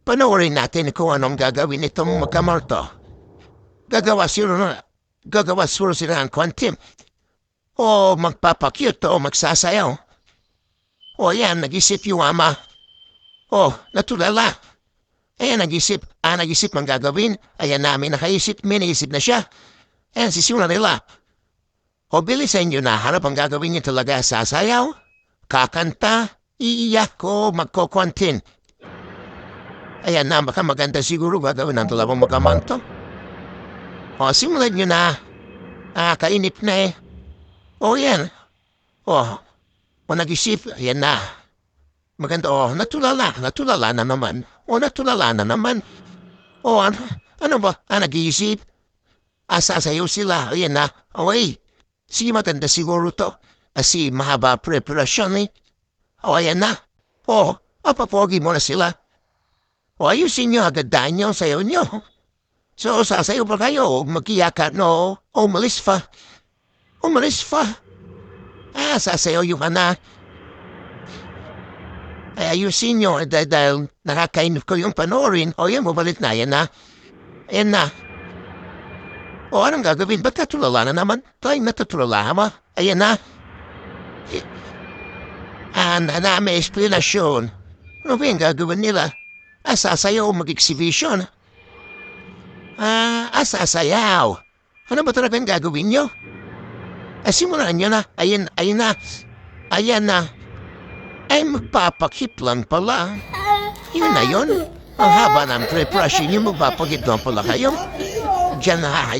Panoorin natin kung anong gagawin nitong magkamarto. Gagawa siguro sila ng kwantim. O magpapakyut o magsasayaw. O yan, nag-isip yung ama. O, natulala. Ayan, nag-isip ang gagawin. Ayan namin nakaisip, may naisip na siya. Ayan, sisimulan nila. O bilisan nyo na, hanap ang gagawin niyo talaga, sasayaw, kakanta, iiyak o magkukwantin. Ayan na, baka maganda siguro gagawin ng dalawang magkamanto. O, simulan nyo na. Kainip na eh. O, yan. O nag-isip, ayan na. Maganda, natulala na naman. Natulala na naman. Ano ba? Nag-iisip. Sasayaw sila, ayan na. Sige, maganda siguro to. Kasi mahaba preparasyon eh. Ayan na. Papogi mo na sila. Ayusin nyo agad nyo, sayaw nyo. So, sasayaw ba kayo? Magkiyakat no? Umalis pa. Sasayaw yung anak. Ayusin nyo dahil nakakainip ko yung panoorin. Yan, mabalit na. Yan na. Ayan na. Anong gagawin? Ba't natulala na naman? Tayo natutulala ma. Ayan na. May explanasyon. Ano ba yung gagawin nila? Sasayaw mag-exhibition. Sasayaw. Ano ba talaga yung gagawin nyo? Simulan nyo na. Ayan na. Ay, magpapakip lang pala. Yun na yun. Ang haba ng preparation nyo, magpapakip lang pala kayo. Diyan na,